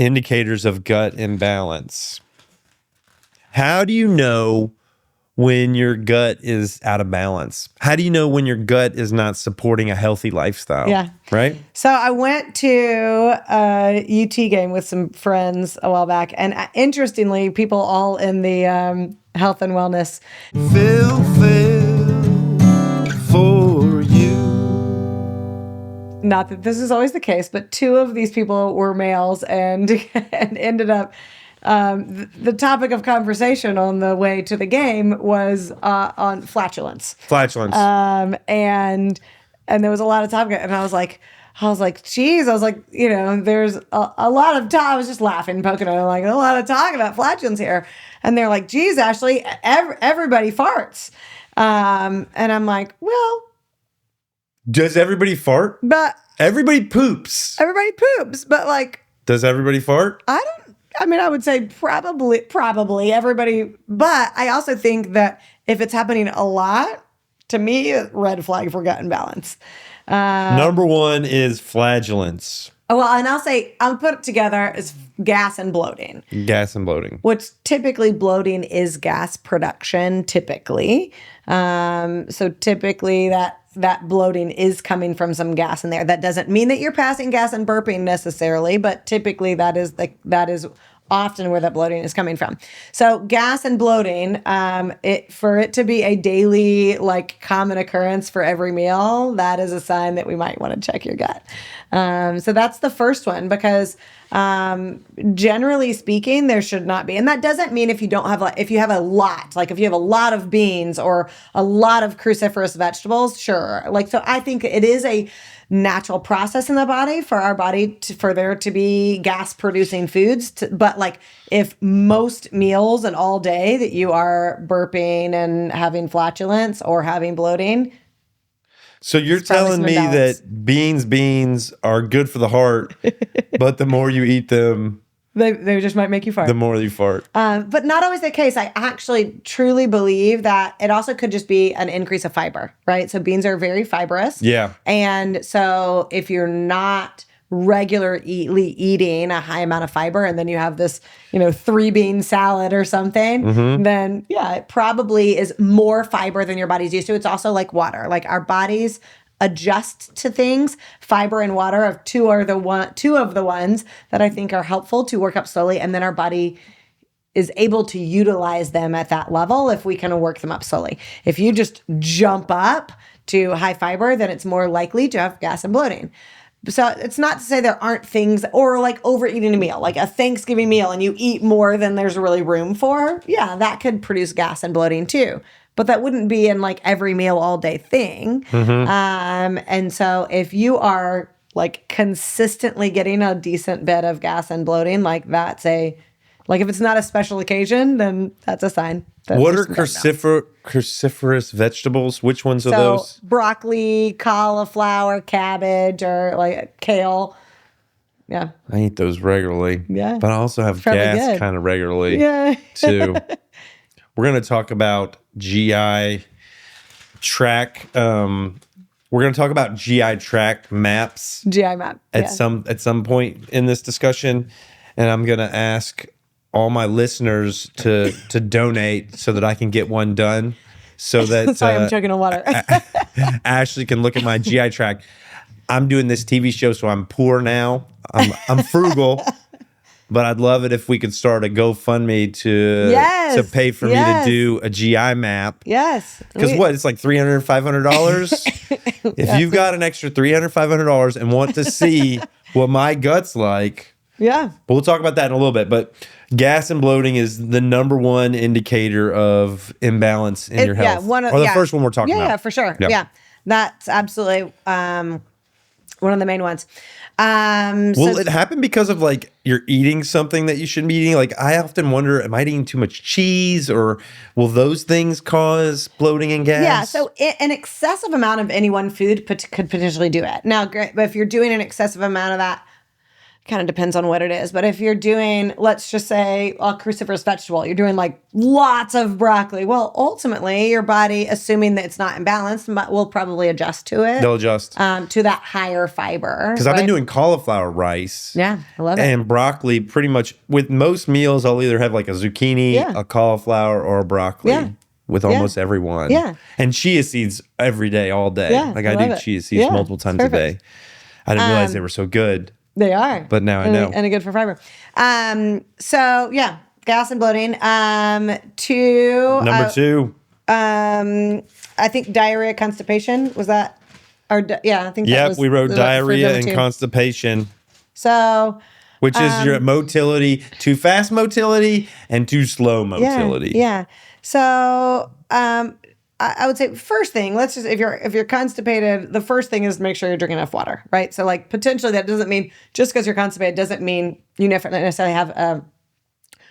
indicators of gut imbalance. How do you know when your gut is out of balance? How do you know when your gut is not supporting a healthy lifestyle? Yeah. Right? So I went to a UT game with some friends a while back. And interestingly, people all in the health and wellness. Phil Phails for you. Not that this is always the case, but two of these people were males and ended up the topic of conversation on the way to the game was on flatulence. Flatulence. And there was a lot of topic, and I was like, geez, there's a lot of talk. I was just laughing, poking at it, like a lot of talk about flatulence here. And they're like, geez, Ashley, everybody farts. And I'm like, well, does everybody fart? but Everybody poops. but like, Does everybody fart? I would say probably everybody, but I also think that if it's happening a lot, to me, red flag for gut imbalance. Number one is flatulence. Well, and I'll put it together as gas and bloating. Gas and bloating. Which typically bloating is gas production, typically. So typically that bloating is coming from some gas in there. That doesn't mean that you're passing gas and burping necessarily, but typically that is often where that bloating is coming from. So gas and bloating, for it to be a daily, common occurrence for every meal, that is a sign that we might want to check your gut. So that's the first one, because generally speaking, there should not be. And that doesn't mean if you have a lot of beans or a lot of cruciferous vegetables, sure. So I think it is a natural process in the body for our body for there to be gas producing foods. But if most meals and all day that you are burping and having flatulence or having bloating. So you're telling me that beans are good for the heart, but the more you eat them, they just might make you fart. The more you fart. But not always the case. I actually truly believe that it also could just be an increase of fiber, right? So beans are very fibrous. Yeah. And so if you're not regularly eating a high amount of fiber and then you have this, 3-bean salad or something, then yeah, it probably is more fiber than your body's used to. It's also like water. Our bodies adjust to things. Fiber and water are two of the ones that I think are helpful to work up slowly, and then our body is able to utilize them at that level if we kind of work them up slowly. If you just jump up to high fiber, then it's more likely to have gas and bloating. So it's not to say there aren't things, or overeating a meal, like a Thanksgiving meal, and you eat more than there's really room for. Yeah, that could produce gas and bloating too. But that wouldn't be in every meal all day thing. And so if you are consistently getting a decent bit of gas and bloating, that's if it's not a special occasion, then that's a sign. What are cruciferous vegetables? Which ones are those? Broccoli, cauliflower, cabbage, or kale. Yeah. I eat those regularly. Yeah. But I also have gas kind of regularly too. We're going to talk about GI tract. We're going to talk about GI tract maps. GI map. At some point in this discussion, and I'm going to ask all my listeners to donate so that I can get one done. So that sorry, I'm chugging on water. Ashley can look at my GI tract. I'm doing this TV show, so I'm poor now. I'm frugal. But I'd love it if we could start a GoFundMe to pay for me to do a GI map. Yes. Because it's like $300, $500? If you've got an extra $300, $500 and want to see what my gut's like, but we'll talk about that in a little bit. But gas and bloating is the number one indicator of imbalance in your health. The first one we're talking about. Yeah, for sure. Yeah. That's absolutely one of the main ones. Will it happen because of you're eating something that you shouldn't be eating? I often wonder, am I eating too much cheese, or will those things cause bloating and gas? Yeah, so an excessive amount of any one food could potentially do it. Now, but if you're doing an excessive amount of that, kind of depends on what it is. But if you're doing, let's just say a cruciferous vegetable, you're doing like lots of broccoli. Well, ultimately your body, assuming that it's not imbalanced, will probably adjust to it. They'll adjust to that higher fiber. Because I've been doing cauliflower rice. Yeah, I love it. And broccoli pretty much with most meals, I'll either have like a zucchini, a cauliflower, or a broccoli. Yeah. With almost everyone. Yeah. And chia seeds every day, all day. Yeah, like I do chia seeds multiple times a day. I didn't realize they were so good. They are. But now I know. And they're good for fiber. So yeah, gas and bloating. Number 2. I think diarrhea, constipation. Was that? I think that was. We wrote diarrhea and constipation. So. Which is your motility, too fast motility and too slow motility. Yeah. So I would say first thing, if you're constipated, the first thing is make sure you're drinking enough water, right? So like potentially that doesn't mean just because you're constipated doesn't mean you necessarily have a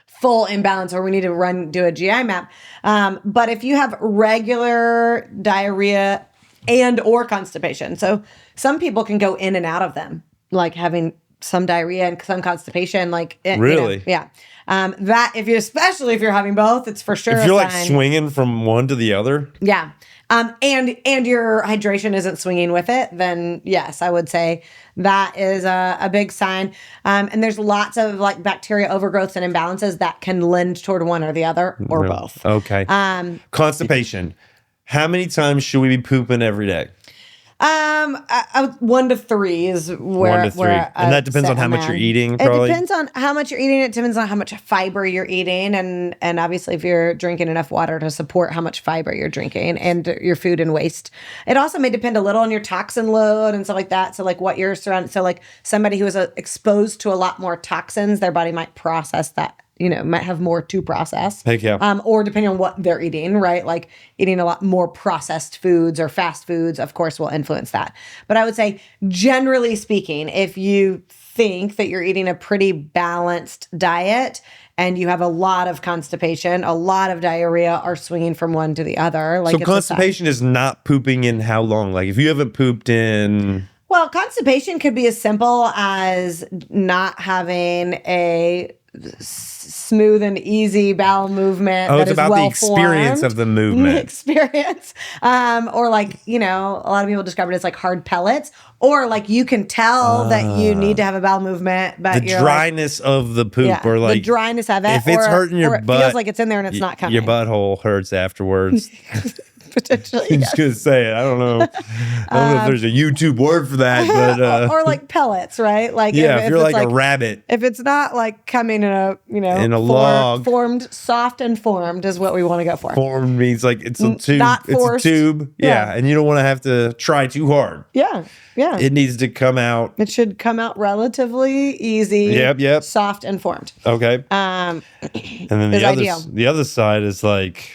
full imbalance or we need to do a GI map. But if you have regular diarrhea and or constipation, so some people can go in and out of them, like having some diarrhea and some constipation, like really, that especially if you're having both, it's for sure. If you're like swinging from one to the other, and your hydration isn't swinging with it, then yes, I would say that is a big sign. And there's lots of like bacteria overgrowths and imbalances that can lend toward one or the other or both. Okay. Constipation. How many times should we be pooping every day? 1 to 3 is where 1 to 3, and that depends on how much you're eating. Probably. It depends on how much you're eating. It depends on how much fiber you're eating, and obviously if you're drinking enough water to support how much fiber you're drinking and your food and waste. It also may depend a little on your toxin load and stuff like that. So like what you're surrounded. So like somebody who is exposed to a lot more toxins, their body might process that. Might have more to process. Heck yeah. Or depending on what they're eating, right? Like eating a lot more processed foods or fast foods, of course, will influence that. But I would say, generally speaking, if you think that you're eating a pretty balanced diet and you have a lot of constipation, a lot of diarrhea, or swinging from one to the other. Like so constipation is not pooping in how long? Like if you haven't pooped in... Well, constipation could be as simple as not having a smooth and easy bowel movement. It's about the experience of the movement. Or like, a lot of people describe it as like hard pellets, or like you can tell that you need to have a bowel movement, but the dryness of the poop, or like the dryness of it. If it's hurting your butt, it feels like it's in there and it's not coming. Your butthole hurts afterwards. Potentially, I'm just gonna say it. I don't know. I don't know if there's a YouTube word for that, but or like pellets, right? Like if you're like a rabbit. If it's not like coming in a in a log, formed, soft and formed is what we want to go for. Formed means like it's a tube. Not forced. It's a tube. Yeah, and you don't want to have to try too hard. Yeah. It needs to come out. It should come out relatively easy. Yep. Soft and formed. Okay. And then the other side is like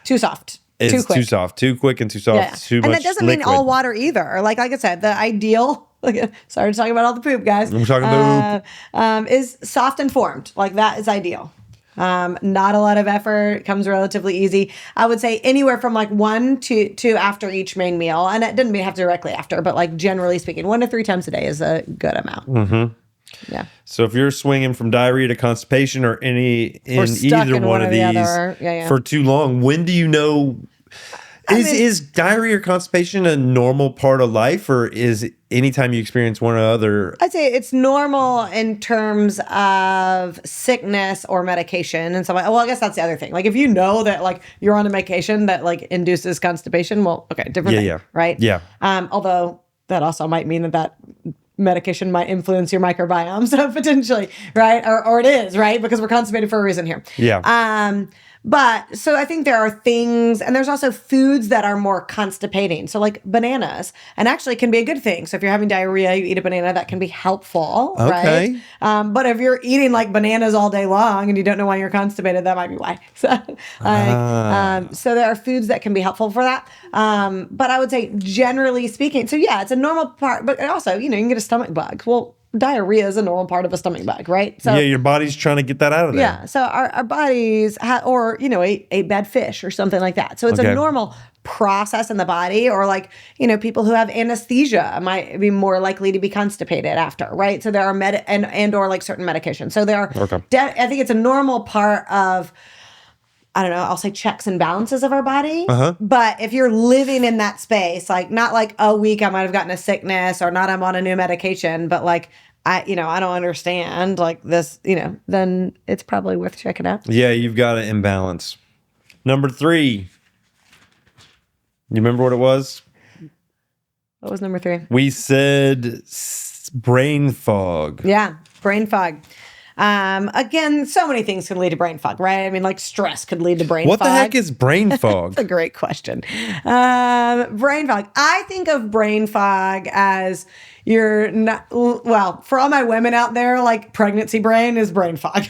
too soft. It's too soft, too quick, and too soft. Too much and that doesn't mean all water either. Like I said, the ideal. Sorry to talk about all the poop, guys. I'm talking about is soft and formed. Like that is ideal. Not a lot of effort. Comes relatively easy. I would say anywhere from like 1 to after each main meal, and it didn't have directly after, but like generally speaking, 1 to 3 times a day is a good amount. Mm-hmm. Yeah. So if you're swinging from diarrhea to constipation or either one of these for too long, when do you know? Is diarrhea or constipation a normal part of life, or is anytime you experience one or other? I'd say it's normal in terms of sickness or medication and stuff. Well, I guess that's the other thing. Like if you know that like you're on a medication that like induces constipation, well, okay, different thing, right? Yeah. Although that also might mean that medication might influence your microbiome, so potentially, right? Or it is, right? Because we're constipated for a reason here. Yeah. But so I think there are things, and there's also foods that are more constipating. So like bananas, and actually can be a good thing. So if you're having diarrhea, you eat a banana, that can be helpful, right? But if you're eating like bananas all day long and you don't know why you're constipated, that might be why. So, so there are foods that can be helpful for that. But I would say generally speaking, so yeah, it's a normal part, but also, you can get a stomach bug. Well, diarrhea is a normal part of a stomach bug, right? So your body's trying to get that out of there. Yeah, so our bodies, or ate bad fish or something like that. So it's a normal process in the body, or like, people who have anesthesia might be more likely to be constipated after, right? So there are and or like certain medications. So there are, I think it's a normal part of, I don't know, I'll say checks and balances of our body. But if you're living in that space, like not like a week I might have gotten a sickness, or not I'm on a new medication, but like I don't understand like this, then it's probably worth checking out. Yeah, you've got an imbalance. Number 3. You remember what it was? What was number 3? We said brain fog. Yeah, brain fog. Again, so many things can lead to brain fog, right? I mean, like stress could lead to brain fog. What the heck is brain fog? That's a great question. Brain fog. I think of brain fog as you're not, well, for all my women out there, like pregnancy brain is brain fog.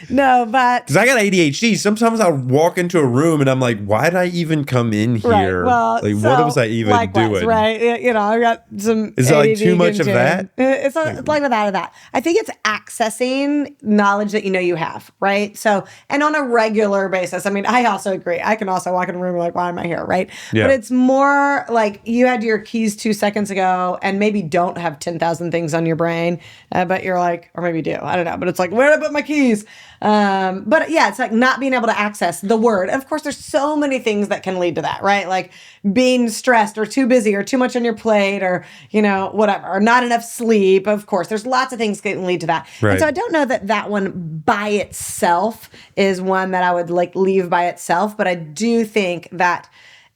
No, but. Because I got ADHD. Sometimes I'll walk into a room and I'm like, why did I even come in here? Right. Well, like, what was I even doing? Right. I've got some. Is it like too much of that? It's like without of that. I think it's accessing knowledge that you have, right? So, and on a regular basis, I mean, I also agree. I can also walk in a room like, why am I here, right? Yeah. But it's more like you had your keys 2 seconds ago and maybe don't have 10,000 things on your brain, but you're like, or maybe do, I don't know, but it's like, where did I put my keys? But yeah, it's like not being able to access the word. And of course, there's so many things that can lead to that, right? Like being stressed or too busy or too much on your plate or, whatever, or not enough sleep. Of course, there's lots of things that can lead to that. Right. And so I don't know that one by itself is one that I would like leave by itself, but I do think that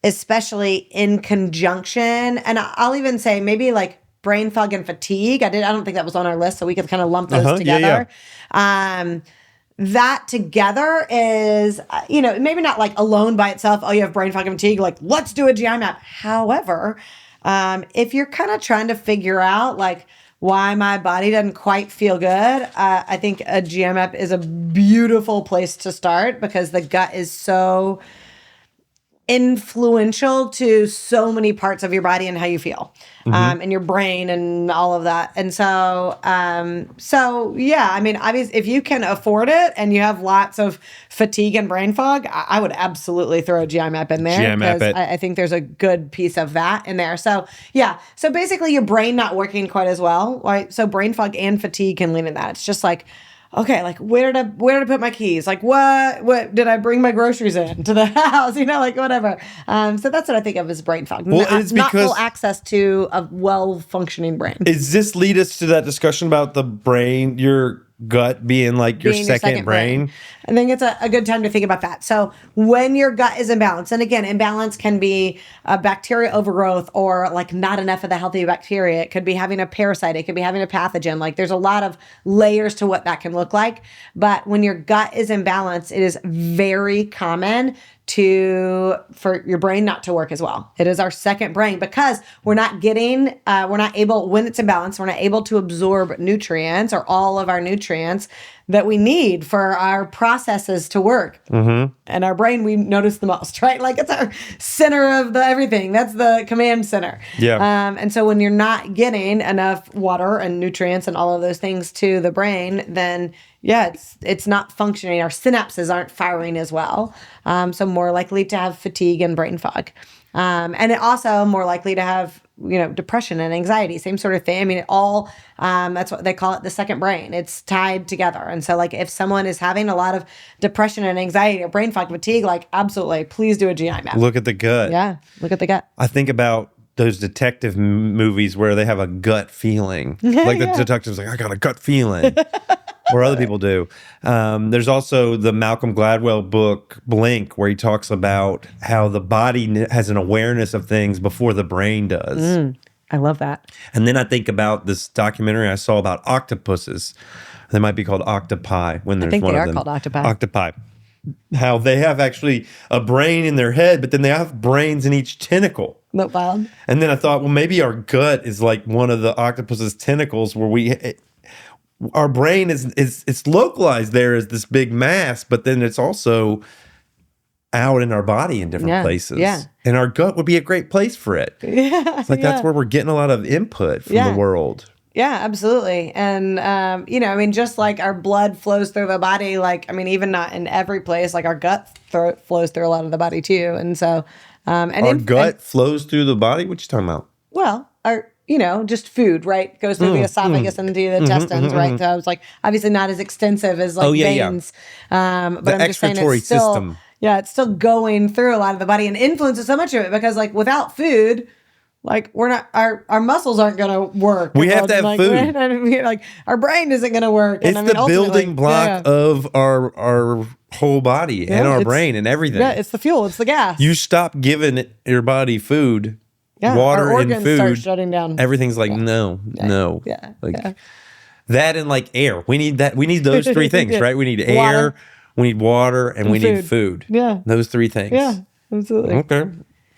especially in conjunction, and I'll even say maybe like brain fog and fatigue. I don't think that was on our list, so we could kind of lump those together. Yeah. That together is, maybe not like alone by itself. Oh, you have brain fog and fatigue. Like, let's do a GI map. However, if you're kind of trying to figure out like why my body doesn't quite feel good, I think a GI map is a beautiful place to start because the gut is so influential to so many parts of your body and how you feel, and your brain and all of that. And so, yeah, I mean, obviously, if you can afford it and you have lots of fatigue and brain fog, I would absolutely throw a GI map in there because I think there's a good piece of that in there. So, yeah. So basically your brain not working quite as well, right? So brain fog and fatigue can lean in that. It's just like, okay, like where did I put my keys? Like what did I bring my groceries in to the house? Like whatever. So that's what I think of as brain fog. Well, it's not full access to a well-functioning brain. Does this lead us to that discussion about the brain, your gut being like your second brain? I think it's a good time to think about that. So when your gut is imbalanced, and again, imbalance can be a bacteria overgrowth or like not enough of the healthy bacteria. It could be having a parasite. It could be having a pathogen. Like there's a lot of layers to what that can look like. But when your gut is imbalanced, it is very common for your brain not to work as well. It is our second brain because we're not able, when it's imbalanced, we're not able to absorb nutrients or all of our nutrients that we need for our processes to work. And our brain, we notice the most, right? Like it's our center of everything. That's the command center. Yeah. And so when you're not getting enough water and nutrients and all of those things to the brain, then yeah, it's not functioning. Our synapses aren't firing as well. So more likely to have fatigue and brain fog. And it also more likely to have, depression and anxiety, same sort of thing. I mean, that's what they call it, the second brain. It's tied together. And so like if someone is having a lot of depression and anxiety or brain fog, fatigue, like absolutely, please do a GI map. Look at the gut. Yeah, look at the gut. I think about those detective movies where they have a gut feeling. Like the detective's like, I got a gut feeling. Or other people do. There's also the Malcolm Gladwell book, Blink, where he talks about how the body has an awareness of things before the brain does. I love that. And then I think about this documentary I saw about octopuses. They might be called octopi when there's one of them. I think they are called octopi. Octopi. How they have actually a brain in their head, but then they have brains in each tentacle. Not wild. And then I thought, well, maybe our gut is like one of the octopus's tentacles where our brain is localized there as this big mass, but then it's also out in our body in different places. Yeah. And our gut would be a great place for it. Yeah. It's like that's where we're getting a lot of input from the world. Yeah, absolutely. And, I mean, just like our blood flows through the body, like, I mean, even not in every place, like our gut flows through a lot of the body too. And so, our gut flows through the body? What you talking about? Well, just food, right? Goes through the esophagus and into the intestines, right? So I was like, obviously not as extensive as like veins. But the I'm just saying it's still, system. Yeah, it's still going through a lot of the body and influences so much of it because like without food, like we're not, our muscles aren't going to work. We have to have food. Like our brain isn't going to work. It's the building block of our whole body and our brain and everything. Yeah, it's the fuel. It's the gas. You stop giving your body food, water our and food. Start shutting down. Everything's like, no. That and like air. We need that. We need those three things, right? We need air, we need water, and we need food. Yeah. Those three things. Yeah, absolutely. Okay.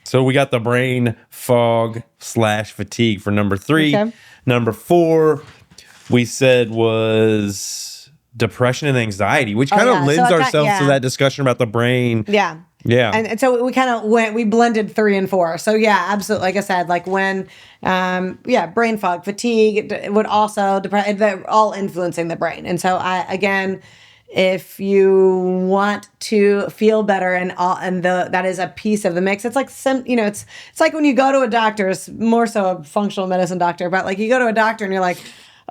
So we got the brain fog / fatigue for number 3. Okay. Number 4, we said was depression and anxiety, which kind of lends ourselves to that discussion about the brain. Yeah. Yeah. And so we kind of we blended 3 and 4. So yeah, absolutely. Like I said, like when, brain fog, fatigue would also, they're all influencing the brain. And so if you want to feel better that is a piece of the mix. It's like it's like when you go to a doctor, it's more so a functional medicine doctor, but like you go to a doctor and you're like,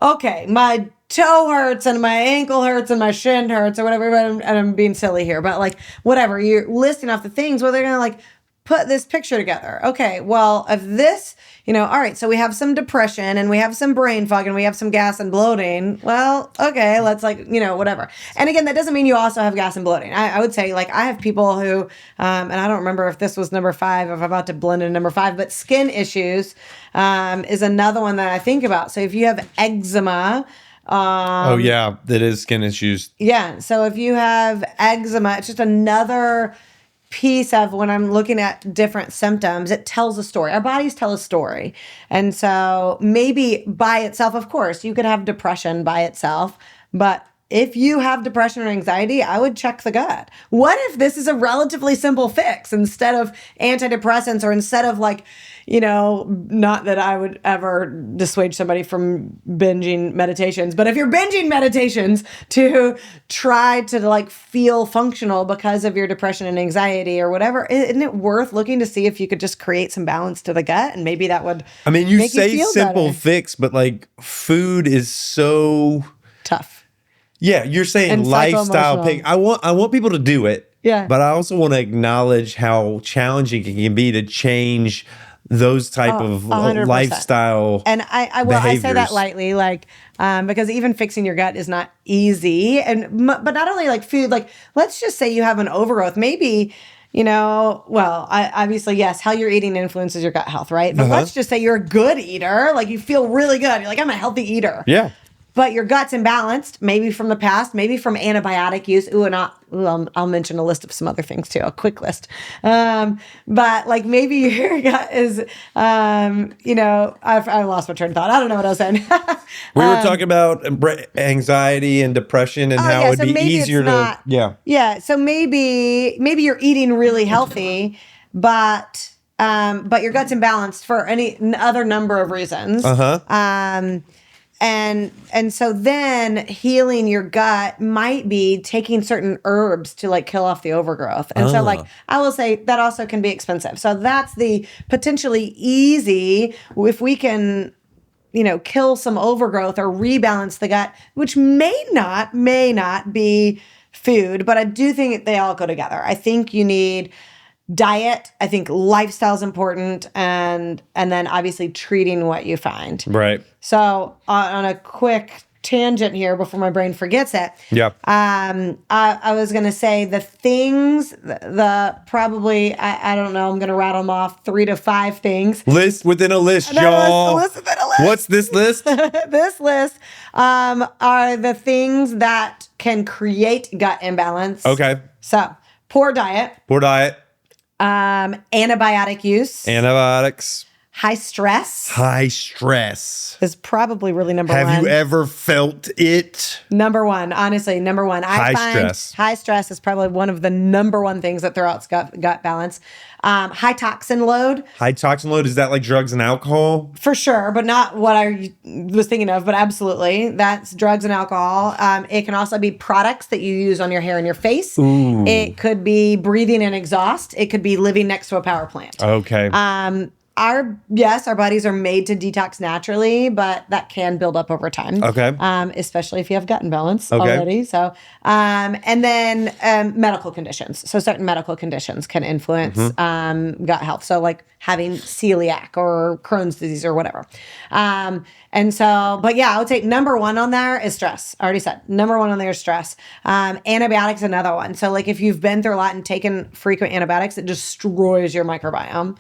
okay, my toe hurts and my ankle hurts and my shin hurts or whatever, and I'm being silly here, but like whatever, you're listing off the things where they're gonna like put this picture together. Okay, well, if this, all right, so we have some depression and we have some brain fog and we have some gas and bloating. Well, okay, let's whatever. And again, that doesn't mean you also have gas and bloating. I would say like I have people who, and I don't remember if this was number 5, if I'm about to blend in number 5, but skin issues is another one that I think about. So if you have eczema, that is skin issues. Yeah, so if you have eczema, it's just another piece of when I'm looking at different symptoms, it tells a story. Our bodies tell a story. And so maybe by itself, of course, you could have depression by itself, but if you have depression or anxiety, I would check the gut. What if this is a relatively simple fix instead of antidepressants or instead of like, not that I would ever dissuade somebody from binging meditations, but if you're binging meditations to try to like feel functional because of your depression and anxiety or whatever, isn't it worth looking to see if you could just create some balance to the gut? And maybe that would you say simple fix, but like food is so tough. Yeah, you're saying and lifestyle pick. I want people to do it. Yeah. But I also want to acknowledge how challenging it can be to change those type of 100%. Lifestyle. And I say that lightly, like because even fixing your gut is not easy. But not only like food, like let's just say you have an overgrowth, maybe. Obviously, yes, how you're eating influences your gut health, right? But let's just say you're a good eater, like you feel really good. You're like, I'm a healthy eater. Yeah. But your gut's imbalanced, maybe from the past, maybe from antibiotic use. I'll mention a list of some other things too, a quick list. But like maybe your gut is, I lost my train of thought. I don't know what I was saying. We were talking about anxiety and depression and how it would be easier to, Yeah. So maybe you're eating really healthy, but your gut's imbalanced for any other number of reasons. And so then healing your gut might be taking certain herbs to like kill off the overgrowth. And so like I will say that also can be expensive. So that's the potentially easy if we can, kill some overgrowth or rebalance the gut, which may not be food, but I do think they all go together. I think you need diet. I think lifestyle is important, and then obviously treating what you find. Right. So on a quick tangent here before my brain forgets it. Yeah. I was gonna say the things probably I don't know. I'm gonna rattle them off 3 to 5 things. List within a list, y'all. List within a list. What's this list? This list are the things that can create gut imbalance. Okay. So poor diet. Poor diet. Antibiotic use. Antibiotics. High stress. High stress Is probably really number one. Have you ever felt it? Number one, honestly, number one. I find stress. High stress is probably one of the number one things that throw out gut balance. High toxin load. High toxin load, is that like drugs and alcohol? For sure, but not what I was thinking of, but absolutely. That's drugs and alcohol. It can also be products that you use on your hair and your face. Ooh. It could be breathing in exhaust. It could be living next to a power plant. Okay. Our bodies are made to detox naturally, but that can build up over time. Okay. Especially if you have gut imbalance already. So, and then medical conditions. So certain medical conditions can influence gut health. So like having celiac or Crohn's disease or whatever. And so, but yeah, I would say number one on there is stress. I already said number one on there is stress. Antibiotics, another one. So like if you've been through a lot and taken frequent antibiotics, it destroys your microbiome.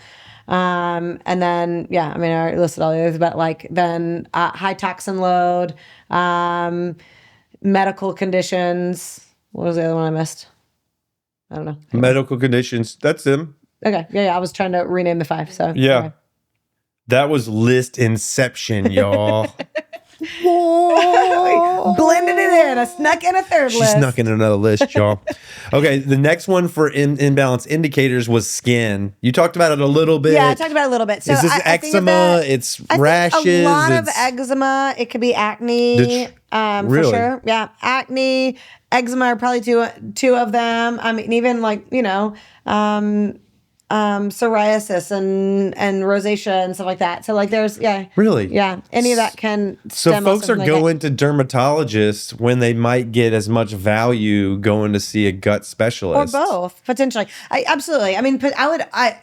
And then, yeah, I mean, I listed all the others, but like then high toxin load, medical conditions. What was the other one I missed? I don't know. Medical conditions. That's them. Okay. Yeah. I was trying to rename the 5. So yeah. Okay. That was list inception, y'all. Blended it in. I snuck in a third list. She snuck in another list, y'all. Okay, the next one for imbalance indicators was skin. You talked about it a little bit. Yeah, I talked about it a little bit. So is this eczema? It's rashes? A lot of eczema. It could be acne. Really? For sure. Yeah, acne, eczema are probably two of them. I mean, even like psoriasis and rosacea and stuff like that. So like there's really any of that can so stem folks are like going to dermatologists when they might get as much value going to see a gut specialist or both potentially. Absolutely. I mean, I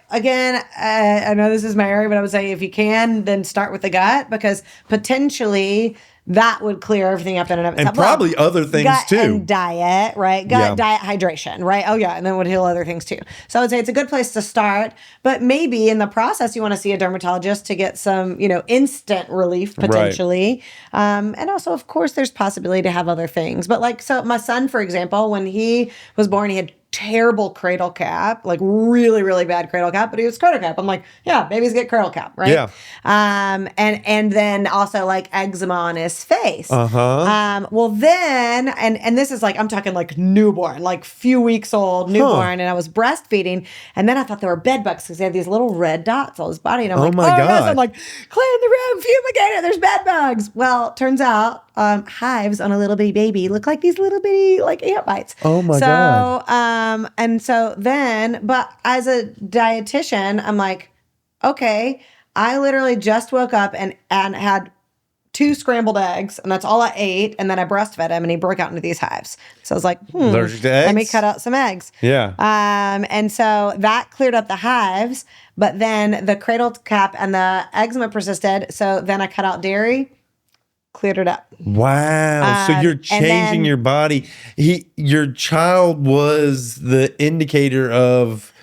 know this is my area, but I would say if you can, then start with the gut because potentially that would clear everything up in and of itself. And probably other things gut too. And diet, right? Gut, diet, hydration, right? Oh yeah, and then would heal other things too. So I would say it's a good place to start, but maybe in the process you want to see a dermatologist to get some, instant relief potentially. Right. And also, of course, there's possibility to have other things. But like, so my son, for example, when he was born, he had terrible cradle cap, like really, really bad cradle cap, but he was cradle cap. I'm like, yeah, babies get cradle cap, right? Yeah. And then also like eczema on his face. Well then, and this is like, I'm talking like newborn, like few weeks old newborn, and I was breastfeeding, and then I thought there were bed bugs because he had these little red dots on his body, and I'm my God. No. So I'm like, clean the room, fumigate it, there's bed bugs. Well, turns out hives on a little bitty baby look like these little bitty like ant bites. Oh my God. And so then, but as a dietitian, I'm like, okay, I literally just woke up and had 2 scrambled eggs, and that's all I ate. And then I breastfed him, and he broke out into these hives. So I was like, allergic to eggs? Let me cut out some eggs. Yeah. And so that cleared up the hives, but then the cradle cap and the eczema persisted. So then I cut out dairy. Cleared it up. Wow. So you're changing your body. Your child was the indicator of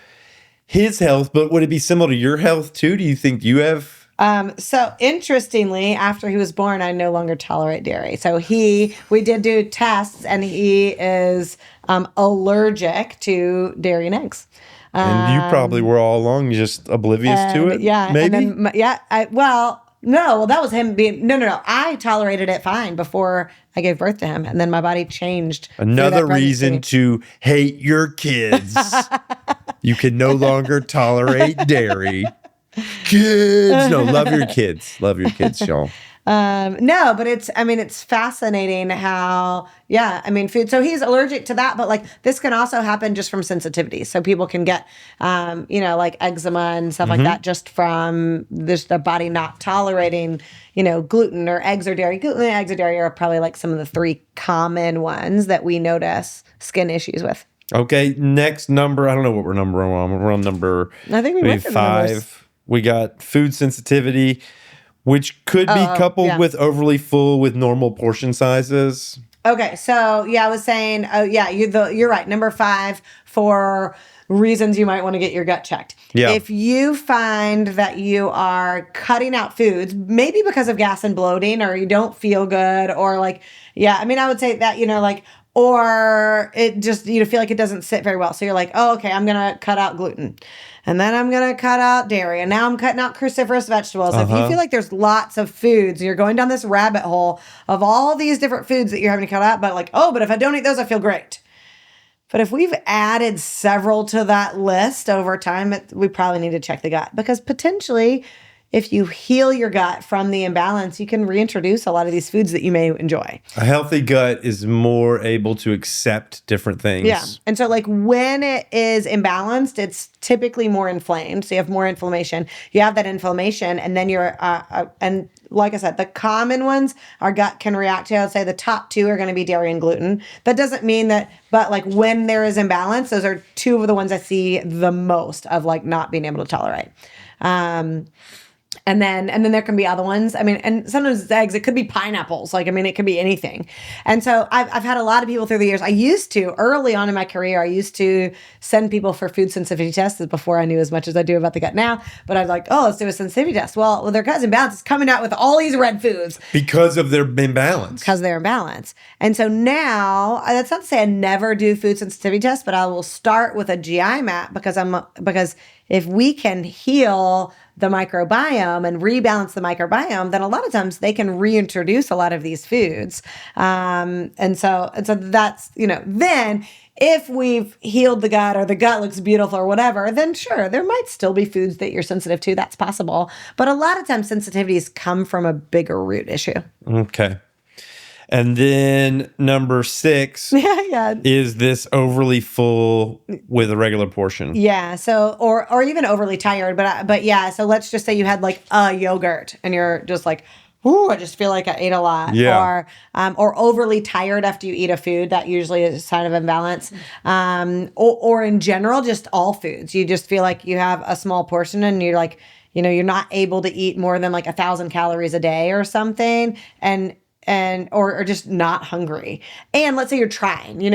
his health, but would it be similar to your health too? Do you think you have? So interestingly, after he was born, I no longer tolerate dairy. So we did do tests and he is allergic to dairy and eggs. And you probably were all along just oblivious to it? Yeah. Maybe? And then, no, that was him being, no. I tolerated it fine before I gave birth to him. And then my body changed. Another reason to hate your kids. You can no longer tolerate dairy. Kids. No, love your kids. Love your kids, y'all. No, but it's fascinating how, food. So he's allergic to that, but like this can also happen just from sensitivity. So people can get, like eczema and stuff like that just from their body not tolerating, gluten or eggs or dairy. Gluten and eggs or dairy are probably like some of the 3 common ones that we notice skin issues with. Okay. Next number. I don't know what we're on. We're on number I think we went 5. We got food sensitivity, which could be coupled with overly full with normal portion sizes. Okay, so I was saying, you're right. Number 5 for reasons you might want to get your gut checked. Yeah. If you find that you are cutting out foods, maybe because of gas and bloating, or you don't feel good, or like, I would say that, or it just, you feel like it doesn't sit very well. So you're like, oh, okay, I'm going to cut out gluten. And then I'm going to cut out dairy. And now I'm cutting out cruciferous vegetables. If you feel like there's lots of foods, you're going down this rabbit hole of all these different foods that you're having to cut out, but like, oh, but if I don't eat those, I feel great. But if we've added several to that list over time, we probably need to check the gut, because potentially if you heal your gut from the imbalance, you can reintroduce a lot of these foods that you may enjoy. A healthy gut is more able to accept different things. Yeah. And so like when it is imbalanced, it's typically more inflamed. So you have more inflammation. You have that inflammation, and then you're, and like I said, the common ones our gut can react to, I would say the top two are going to be dairy and gluten. That doesn't mean that, but like when there is imbalance, those are two of the ones I see the most of like not being able to tolerate. And then there can be other ones. I mean, and sometimes it's eggs. It could be pineapples. Like, I mean, it could be anything. And so I've had a lot of people through the years. I used to, early on in my career, I used to send people for food sensitivity tests before I knew as much as I do about the gut now. But I was like, oh, let's do a sensitivity test. Well, their gut's imbalance is coming out with all these red foods. Because of their imbalance. Because they're imbalanced. And so now, that's not to say I never do food sensitivity tests, but I will start with a GI map because if we can heal the microbiome and rebalance the microbiome, then a lot of times they can reintroduce a lot of these foods. And so that's, then if we've healed the gut or the gut looks beautiful or whatever, then sure, there might still be foods that you're sensitive to. That's possible. But a lot of times sensitivities come from a bigger root issue. Okay. And then number 6 is this overly full with a regular portion. Yeah. So, or even overly tired. But yeah. So let's just say you had like a yogurt and you're just like, ooh, I just feel like I ate a lot. Yeah. Or overly tired after you eat a food. That usually is a sign of imbalance. Or in general, just all foods. You just feel like you have a small portion and you're like, you're not able to eat more than like 1,000 calories a day or something. Or just not hungry. And let's say you're trying, making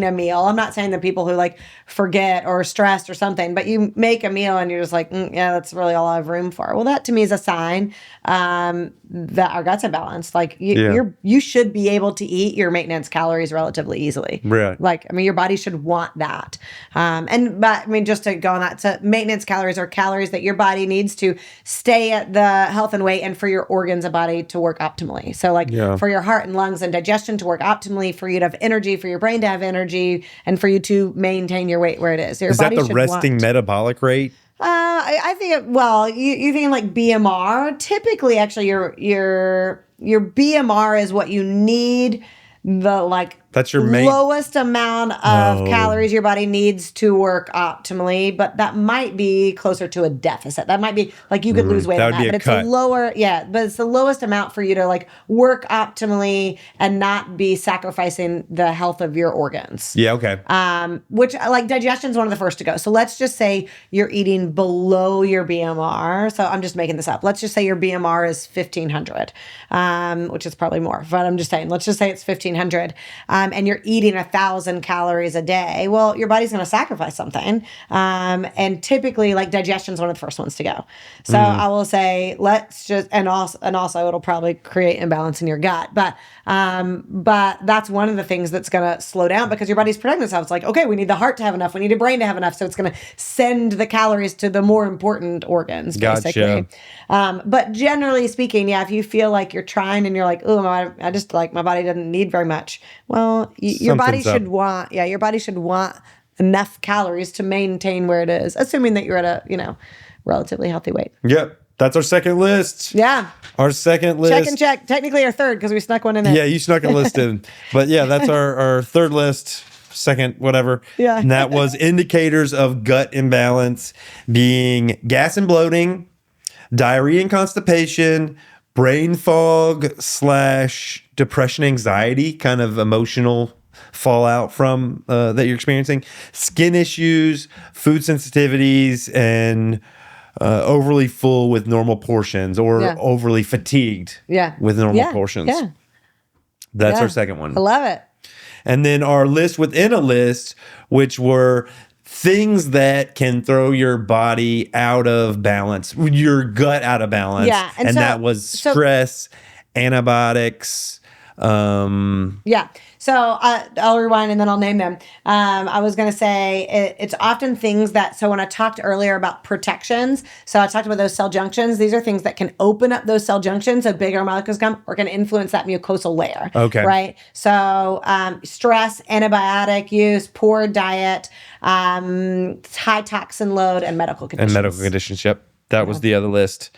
a meal. I'm not saying that people who like forget or stressed or something, but you make a meal and you're just like, yeah, that's really all I have room for. Well, that to me is a sign that our gut's imbalanced. Like you should be able to eat your maintenance calories relatively easily. Right. Like, I mean, your body should want that. Just to go on that, so maintenance calories are calories that your body needs to stay at the health and weight and for your organs and body to work optimally. So for your heart and lungs and digestion to work optimally, for you to have energy, for your brain to have energy, and for you to maintain your weight where it is. Is that the resting metabolic rate? I think, you're thinking like BMR. Typically, actually, your BMR is what you need, that's your lowest amount of calories your body needs to work optimally, but that might be closer to a deficit. That might be like you could lose weight on that, but it's a lower, but it's the lowest amount for you to like work optimally and not be sacrificing the health of your organs. Yeah, okay. Which like digestion is one of the first to go. So let's just say you're eating below your BMR. So I'm just making this up. Let's just say your BMR is 1,500, which is probably more, but I'm just saying, let's just say it's 1,500. And you're eating 1,000 calories a day, well, your body's going to sacrifice something. And typically, like digestion is one of the first ones to go. So I will say, let's just, and also it'll probably create imbalance in your gut. But that's one of the things that's going to slow down because your body's protecting itself. It's like, okay, we need the heart to have enough. We need the brain to have enough. So it's going to send the calories to the more important organs, basically. Gotcha. But generally speaking, if you feel like you're trying and you're like, oh, I just like my body doesn't need very much. Well, your body should want enough calories to maintain where it is, assuming that you're at a, relatively healthy weight. Yep. That's our second list. Yeah. Our second list. Check and check. Technically our third because we snuck one in there. Yeah, you snuck a list in. But yeah, that's our third list. Second, whatever. Yeah. And that was indicators of gut imbalance being gas and bloating, diarrhea and constipation, brain fog / depression, anxiety, kind of emotional fallout from that you're experiencing, skin issues, food sensitivities, and overly full with normal portions or overly fatigued with normal portions. Yeah. That's our second one. I love it. And then our list within a list, which were things that can throw your body out of balance, your gut out of balance. Yeah. And that was stress, antibiotics, Yeah. So I'll rewind and then I'll name them. I was going to say it's often things that, so when I talked earlier about protections, so I talked about those cell junctions. These are things that can open up those cell junctions so bigger molecules come or can influence that mucosal layer. Okay. Right. So stress, antibiotic use, poor diet, high toxin load, and medical conditions. Yep. That was the other list.